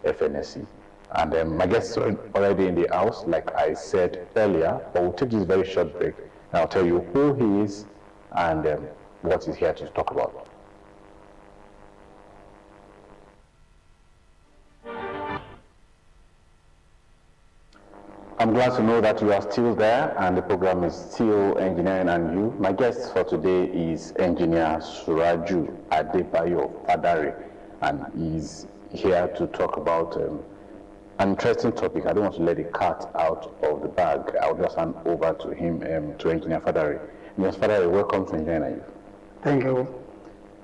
FNSC. And my guest is already in the house, like I said earlier, but we'll take this very short break, and I'll tell you who he is and what he's here to talk about. I'm glad to know that you are still there and the program is still Engineering and You. My guest for today is Engineer Suraju Adebayo Fadare, and he's here to talk about an interesting topic. I don't want to let the cat out of the bag. I'll just hand over to him, to Engineer Fadare. Engineer Fadare, welcome to Engineering and You. Thank you.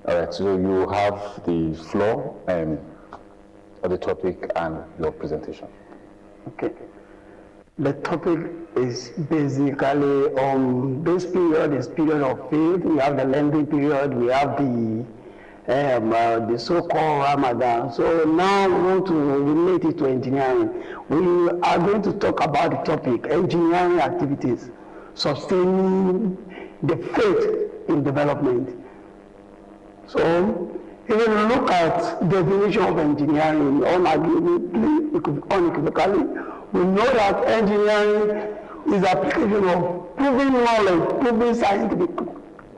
All right, so you have the floor of the topic and your presentation. Okay. The topic is basically this period is period of faith. We have the Lenten period. We have the so-called Ramadan. So now we want to relate it to engineering. We are going to talk about the topic engineering activities, sustaining the faith in development. So if you look at definition of engineering unequivocally, we know that engineering is application of proven knowledge, proven scientific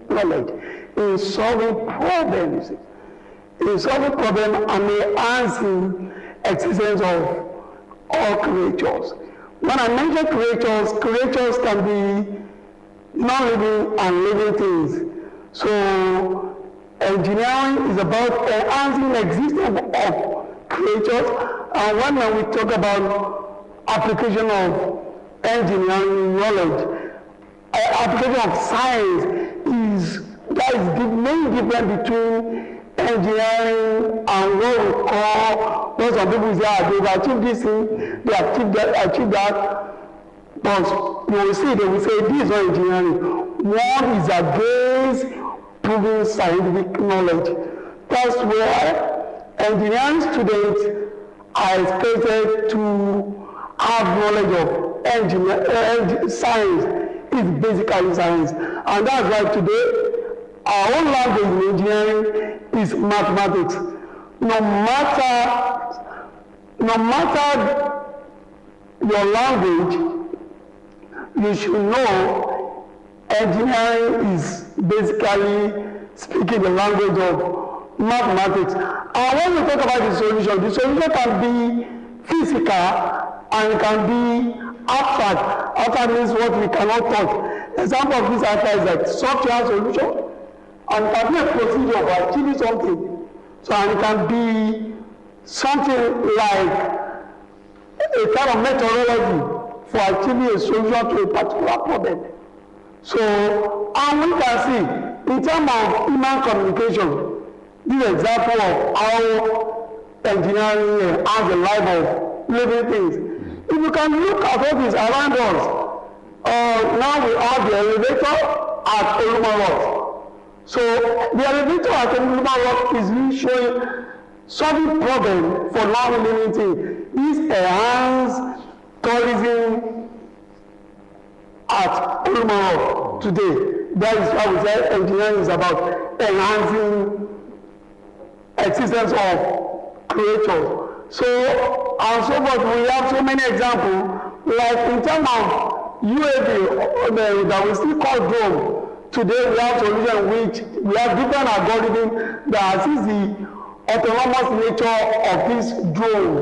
knowledge in solving problems, and enhancing existence of all creatures. When I mention creatures can be non-living and living things. So engineering is about enhancing the existence of creatures, and when we talk about application of engineering knowledge, application of science that is the main difference between engineering and what we call, what some people say, they've achieved this thing, they achieved that, but you will see, they will say this is not engineering. One is against proving scientific knowledge. That's where engineering students are expected to have knowledge of science. Is basically science, and that's why today our own language in engineering is mathematics. No matter your language, you should know engineering is basically speaking the language of mathematics. And when we talk about the solution can be physical and it can be abstract. Abstract means what we cannot touch. Example of this abstract is like software solution, and it can be a procedure for achieving something. So, and it can be something like a kind of methodology for achieving a solution to a particular problem. So, and we can see, in terms of human communication, this is an example of how engineering has the life of living things. If you can look at what is around us, now we have the elevator at Olumaro. So the elevator at Olumaro is really showing solving problem for non-living things. This enhances tourism at Olumaro today. That is why we say engineering is about enhancing existence of creatures. So, and so forth, we have so many examples, like in terms of UAV, that we still call drone. Today we have solution which we have different algorithms that assist the autonomous nature of this drone,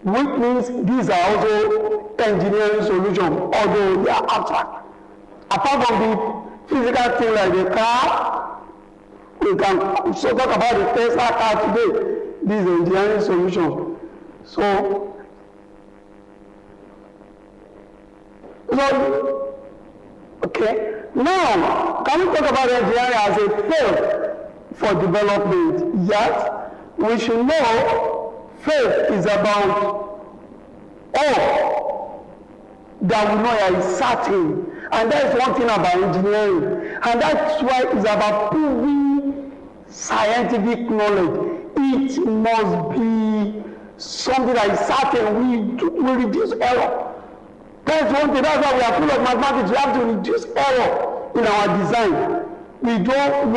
which means these are also engineering solutions, although they are abstract. Apart from the physical thing like the car, we can also talk about the Tesla car today. This is engineering solution. So okay. Now, can we talk about engineering as a field for development? Yes, we should know faith is about all that we know is certain. And that is one thing about engineering. And that's why it's about proving scientific knowledge. It must be something that is certain. We reduce error. That's one thing. That's why we are full of mathematics. We have to reduce error in our design. We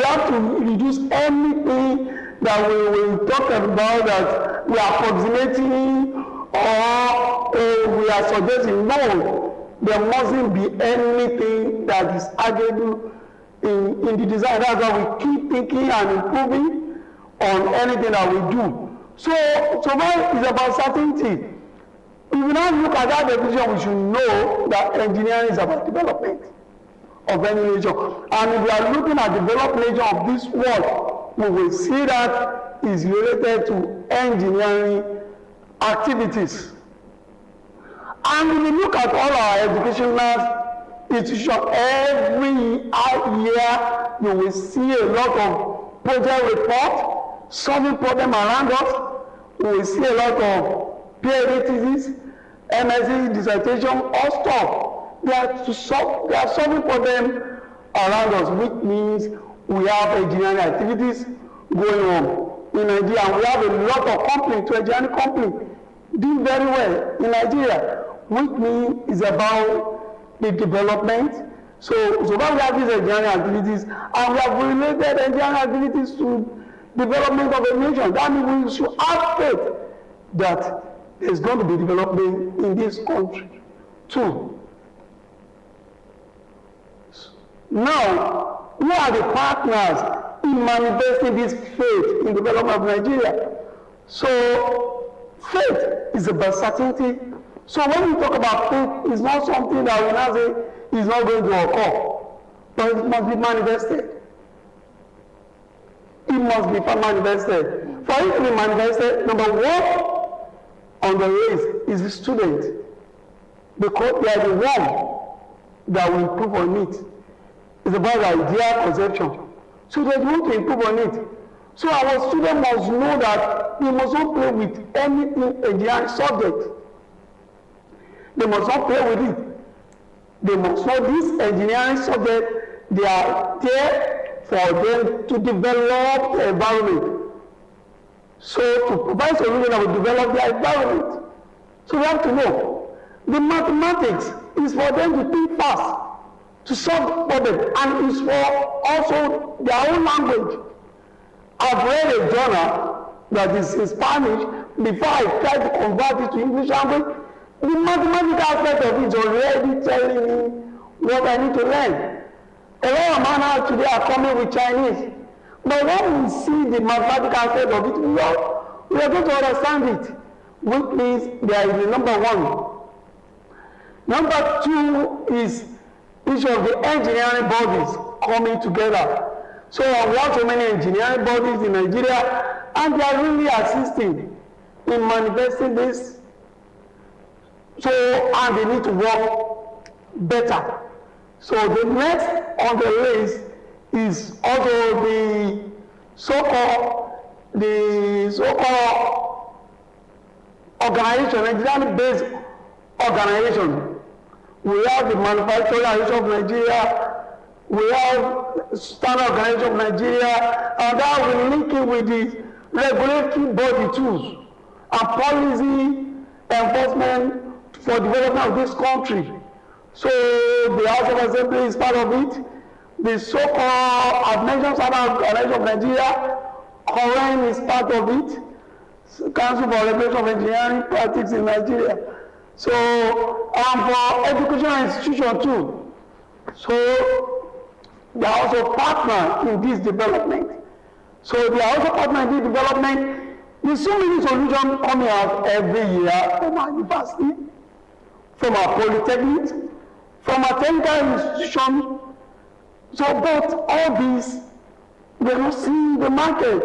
have to reduce anything that we will talk about that we are approximating or we are suggesting. No, there mustn't be anything that is arguable in the design. That's why we keep thinking and improving on anything that we do. So survival is about certainty. If we now look at that definition, we should know that engineering is about development of any nature. And if we are looking at developed nature of this world, we will see that is related to engineering activities. And if we look at all our educational institutions, every year you will see a lot of project report, solving problems around us. We will see a lot of PhD thesis, MSc dissertation, all stuff. They are solving problems around us, which means we have engineering activities going on in Nigeria. And we have a lot of companies, engineering companies, doing very well in Nigeria, which means it's about the development. So when we have these engineering activities, and we have related engineering activities to development of a nation, that means we should have faith that there's going to be development in this country too. Now, who are the partners in manifesting this faith in development of Nigeria? So, faith is about certainty. So when we talk about faith, it's not something that we now say is not going to occur, but it must be manifested. It must be manifested. For it to be manifested, number one on the list is the student, because they are the one that will improve on it. It's about the idea conception. So they want to improve on it. So our student must know that they must not play with anything engineering subject. They must not play with it. They must know this engineering subject, they are there for them to develop the environment. So to provide solution that will develop their environment. So we have to know the mathematics is for them to think fast, to solve problems, and it's for also their own language. I've read a journal that is in Spanish. Before I try to convert it to English language, the mathematical aspect of it is already telling me what I need to learn. A lot of managers today are coming with Chinese. But when we see the mathematical aspect of it, we are going to understand it, which means there is the number one. Number two is each of the engineering bodies coming together. So we have so many engineering bodies in Nigeria, and they are really assisting in manifesting this. So, and they need to work better. So the next on the list is also the so-called organization, engineering-based organization. We have the Manufacturing Organization of Nigeria, we have Standard Organization of Nigeria, and that will link it with the regulatory body tools and policy enforcement for development of this country. So the House of Assembly is part of it. The so-called, I've mentioned Standard Organization of Nigeria, COREN is part of it, Council for Regulation of Engineering Practice in Nigeria. So, for educational institution too. So, they are also partner in this development. So, they are also partner in this development. There's so many solutions coming out every year from our university, from our polytechnics, from our technical institution. So, but all these, we're not seeing the market.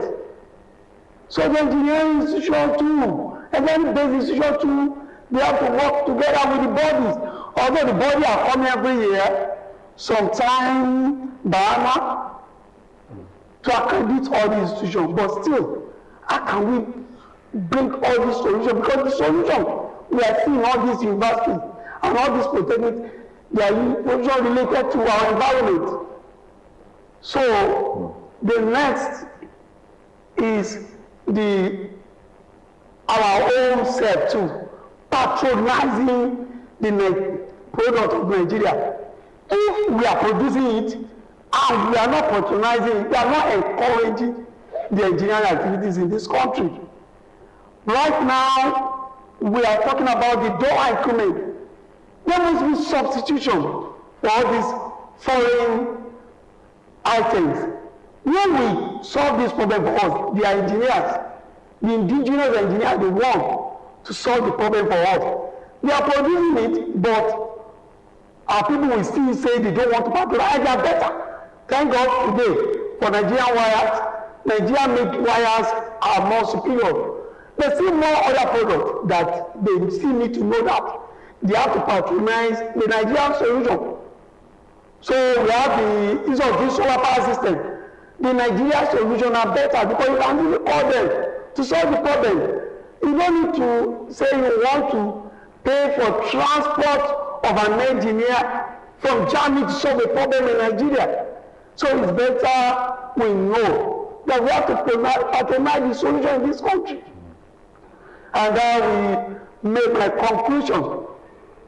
So, the engineering institution too, engineering-based institution too, they have to work together with the bodies. Although the bodies are coming every year, sometimes Bahama, to accredit all the institutions. But still, how can we bring all these solutions? Because the solution we are seeing all these universities and all these polytechnics, they are solutions related to our environment. So the next is our own self too. Patronizing the product of Nigeria. If we are producing it and we are not patronizing it, we are not encouraging the engineering activities in this country. Right now, we are talking about the door equipment. There must be substitution for all these foreign items. When we solve this problem for us, the engineers, the indigenous engineers, they want to solve the problem for us. They are producing it, but our people will still say they don't want to patronize. They are better. Thank God today for Nigerian wires. Nigerian made wires are more superior. There's still more other products that they still need to know that they have to patronize the Nigerian solution. So we have instead of this solar power system, the Nigerian solution are better because you can really call them to solve the problem. You don't need to say you want to pay for transport of an engineer from Germany to solve a problem in Nigeria. So it's better we know that we have to patronize the solution in this country. And then we make my conclusion.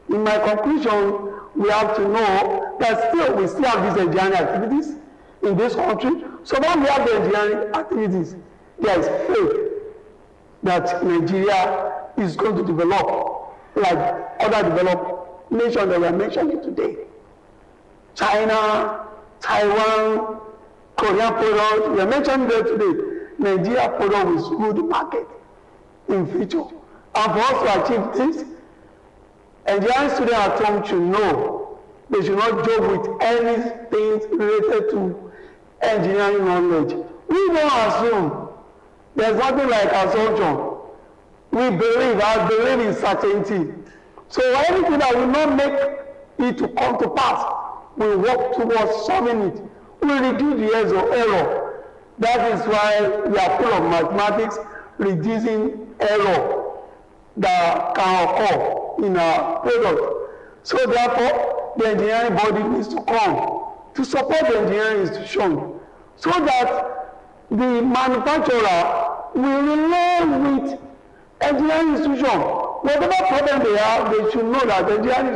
In my conclusion, we have to know that we still have these engineering activities in this country. So when we have the engineering activities, there is faith that Nigeria is going to develop like other developed nations that we are mentioning today. China, Taiwan, Korean products, we are mentioning them today. Nigeria product will rule the market in future. And for us to achieve this, engineering students at home should know they should not joke with anything related to engineering knowledge. We don't assume. There's nothing like assumption. We believe, our belief is certainty. So anything that will not make it to come to pass, we work towards solving it. We reduce the error. That is why we are full of mathematics, reducing error that can occur in our product. So therefore, the engineering body needs to come to support the engineering institution so that the manufacturer will rely with engineering institution. Whatever problem they have, they should know that the engineering